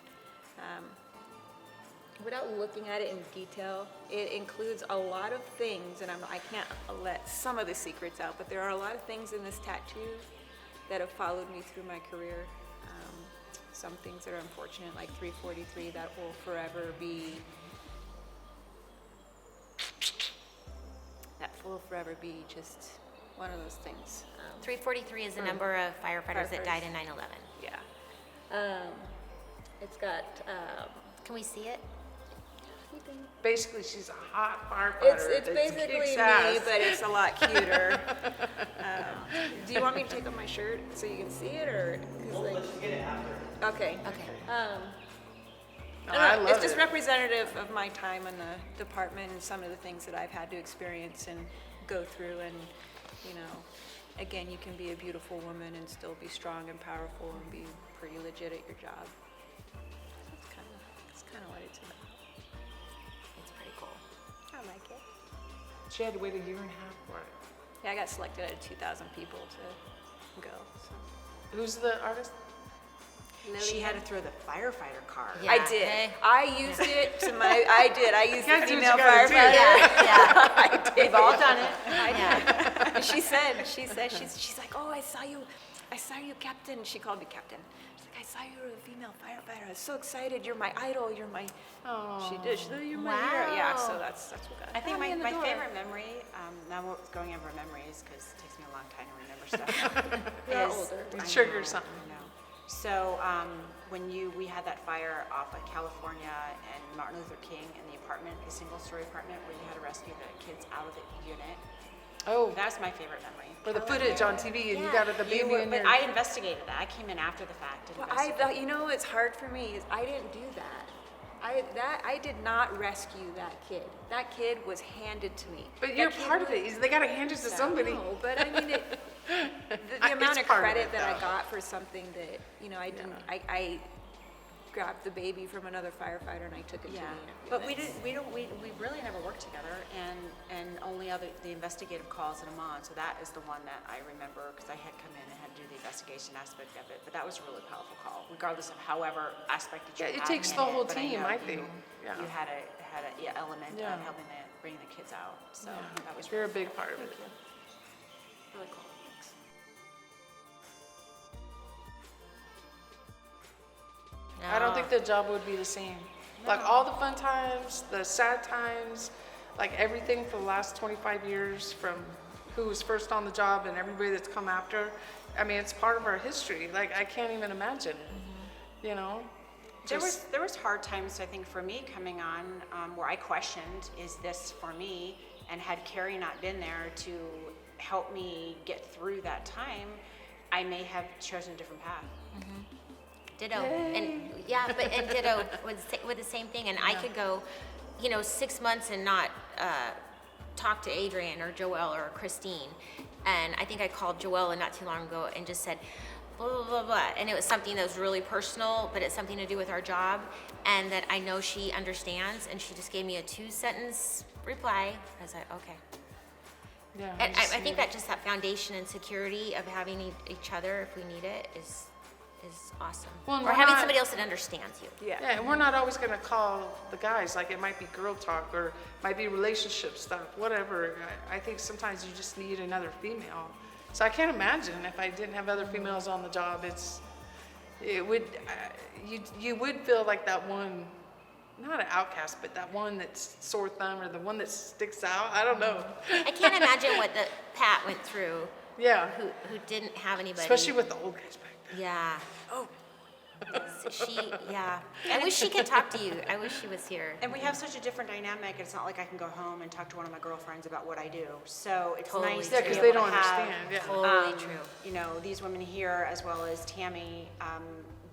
Without looking at it in detail, it includes a lot of things, and I can't let some of the secrets out, but there are a lot of things in this tattoo that have followed me through my career. Some things that are unfortunate, like 343, that will forever be just one of those things. 343 is the number of firefighters that died in 9/11. Yeah. It's got, Can we see it? Basically, she's a hot firefighter. it's that basically kicks me, ass. but it's a lot cuter. Do you want me to take off my shirt so you can see it, or? 'Cause, like, okay. Okay. I love It's just it. representative of my time in the department and some of the things that I've had to experience and go through. And, you know, again, you can be a beautiful woman and still be strong and powerful and be pretty legit at your job. That's kind of what it's about. It's pretty cool. I like it. She had to wait 1.5 years for it. Yeah, I got selected out of 2,000 people to go. So. Who's the artist? She had to throw the firefighter card. Yeah. I did. Hey. I used it to my. I did. I used You the gotta do what female you gotta do. firefighter. Yeah. I did. We've all done it. Yeah. And she's like, oh, I saw you, Captain. She called me Captain. She's like, I saw you were a female firefighter. I was so excited. You're my idol. You're my. She did. She said, you're my hero. Yeah. So that's what got. I think got me in the my door. favorite memory, now we're going over memories because it takes me a long time to remember stuff. We're is- older. We I trigger know, something. I know. So when we had that fire off of California and Martin Luther King in the apartment, a single-story apartment where you had to rescue the kids out of the unit. Oh, That's my favorite memory. for the footage on TV, and you got the You baby were- in but there. I investigated that. I came in after the fact and Well, investigated. you know, it's hard for me. Is I didn't do that. I did not rescue that kid. That kid was handed to me. But That you're kid part of was- it. They gotta hand it to somebody. No, but I mean, the It's amount of part of credit it, that I though. got for something that, you know, I didn't, I grabbed the baby from another firefighter and I took it to Yeah, the but we ambulance. we really never worked together, and only the investigative calls that I'm on. So that is the one that I remember because I had come in and had to do the investigation aspect of it. But that was a really powerful call, regardless of however aspect that you Yeah, it had takes in the it, whole but team, know I you- think. Yeah. You had a element Yeah. of helping bring the kids out. So that was You're a really big part of it. really cool. Thanks. I don't think the job would be the same. Like all the fun times, the sad times, like everything for the last 25 years from who was first on the job and everybody that's come after. I mean, it's part of our history. Like I can't even imagine, you know? There Just- was hard times, I think, for me coming on where I questioned, is this for me? And had Carrie not been there to help me get through that time, I may have chosen a different path. Ditto. And yeah, but and ditto with the same thing. And I could go, 6 months and not talk to Adrian or Joelle or Christine. And I think I called Joelle not too long ago and just said, blah, blah, blah, blah. And it was something that was really personal, but it's something to do with our job. And that I know she understands. And she just gave me a 2-sentence reply. I was like, okay. Yeah. And just I think that just that foundation and security of having each other if we need it is awesome. Well, and or we're having not- somebody else that understands you. Yeah. Yeah, and we're not always gonna call the guys, like it might be girl talk or might be relationship stuff, whatever. I think sometimes you just need another female. So I can't imagine if I didn't have other females on the job, you would feel like that one, not an outcast, but that one that's sore thumb or the one that sticks out. I don't know. I can't imagine what the Pat went through, Yeah, who didn't have anybody. especially with the old guys back then. Yeah. Oh. Yeah. I wish she could talk to you. I wish she was here. And we have such a different dynamic. It's not like I can go home and talk to one of my girlfriends about what I do. So it's Totally nice true. to Yeah, be 'cause able they to don't have, understand, yeah. Totally true. these women here, as well as Tammy,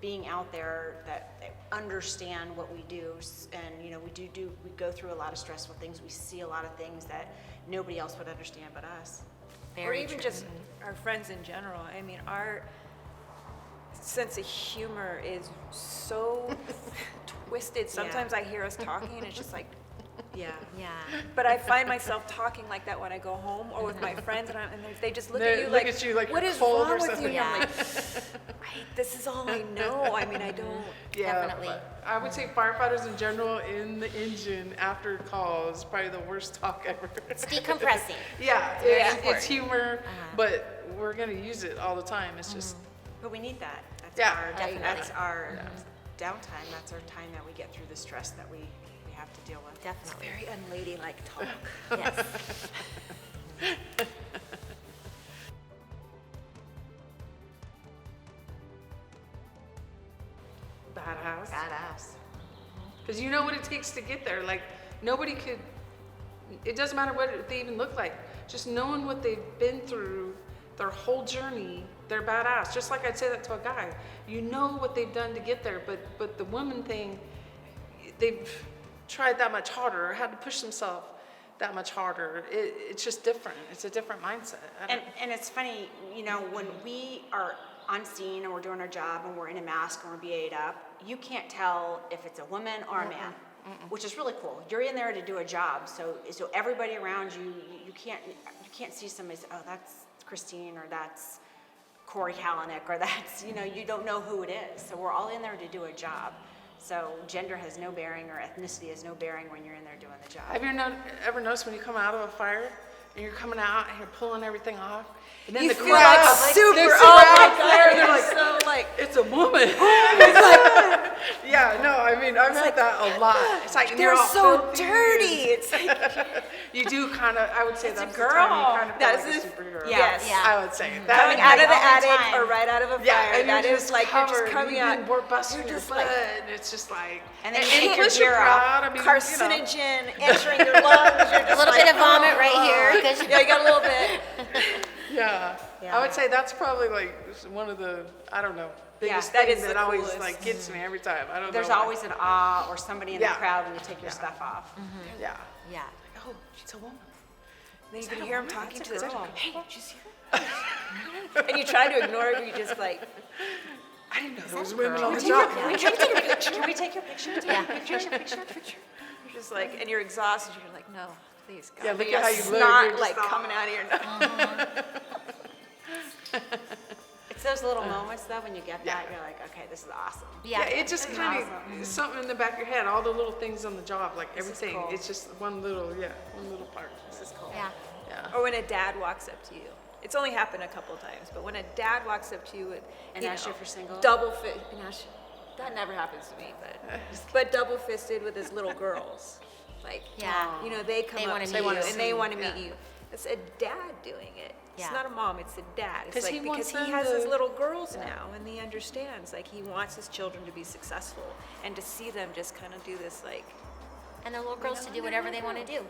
being out there that understand what we do. And, we go through a lot of stressful things. We see a lot of things that nobody else would understand but us. Or Very even true. just our friends in general. I mean, our sense of humor is so twisted. Sometimes I hear us talking and it's just like, Yeah. Yeah. but I find myself talking like that when I go home or with my friends, and they just look They at you look like, at you like what you're is cold wrong or with you? something. And I'm Yeah. like, this is all I know. I mean, I don't. Yeah, Definitely. but I would say firefighters in general in the engine after call is probably the worst talk ever. It's decompressing. Yeah, very it's important. humor, but we're gonna use it all the time. It's just, But we need that. That's Yeah, our, definitely. that's our downtime. That's our time that we get through the stress that we have to deal with. Definitely. Very unladylike talk. Yes. badass. Badass. Because you know what it takes to get there. Like, nobody could, it doesn't matter what they even look like. Just knowing what they've been through, their whole journey, they're badass. Just like I'd say that to a guy. You know what they've done to get there, but the woman thing, they've tried that much harder or had to push themselves that much harder. It's just different. It's a different mindset. And it's funny, when we are on scene and we're doing our job and we're in a mask and we're BA'd up, you can't tell if it's a woman or a man. which is really cool. You're in there to do a job, so everybody around you, you can't see somebody say, oh, that's Christine, or that's Corey Kalanick, or that's, you don't know who it is. So we're all in there to do a job. So gender has no bearing, or ethnicity has no bearing when you're in there doing the job. Have you ever noticed when you come out of a fire and you're coming out and you're pulling everything off, and then You the feel crowd, like super, they're oh my there, God, they're you're like, so like, it's a woman. It's like, yeah, no, I mean, I've had that a lot. It's like, and they're all so filthy. dirty. It's like, You do kind of, I would say that's the girl. time you kind of feel That's like a a- superhero. yes. Yeah. I would say that. coming out of the only attic time. or right out of a fire. Yeah, and that you're is just like, covered, you're just coming out. You're busting you're your just butt, like, and it's just like, And then you take your plus gear you're off. proud, I mean, carcinogen entering your lungs. You're A just little like, bit of vomit right here. 'cause Yeah, you got a little bit. Yeah. I would say that's probably like one of the, I don't know, biggest that things is that the always coolest. like gets me every time. I don't There's know. why. always an awe or somebody in the Yeah. crowd when you take your stuff off. Yeah. Yeah. Oh, she's a woman. Then you can hear him talking to this girl. Hey, did you see her? And you try to ignore it, but you just like, I didn't know there was women girl? on the job. Can we take a picture? Can we take your picture? Yeah. you're just like, and you're exhausted. You're like, no, please, God. Yeah, look And at how you look, snot, you're just like all- coming out of your nose. It's those little moments though when you get that, you're like, okay, this is awesome. Yeah, it just kind of, something in the back of your head, all the little things on the job, like everything. cool. It's just one little part. This is cool. Yeah. Yeah. Or when a dad walks up to you. It's only happened a couple of times, but when a dad walks up to you with, And asks you if you're single? double fist, that never happens to me, but double fisted with his little girls. Like, Yeah. they come They up wanna to meet you you. and they want to meet Yeah. you. It's a dad doing it. Yeah. It's not a mom, it's a dad. It's 'Cause like, he wants because he them has his to- little girls now and he understands, like he wants his children to be successful and to see them just kind of do this like, And the little girls to do whatever they want to do.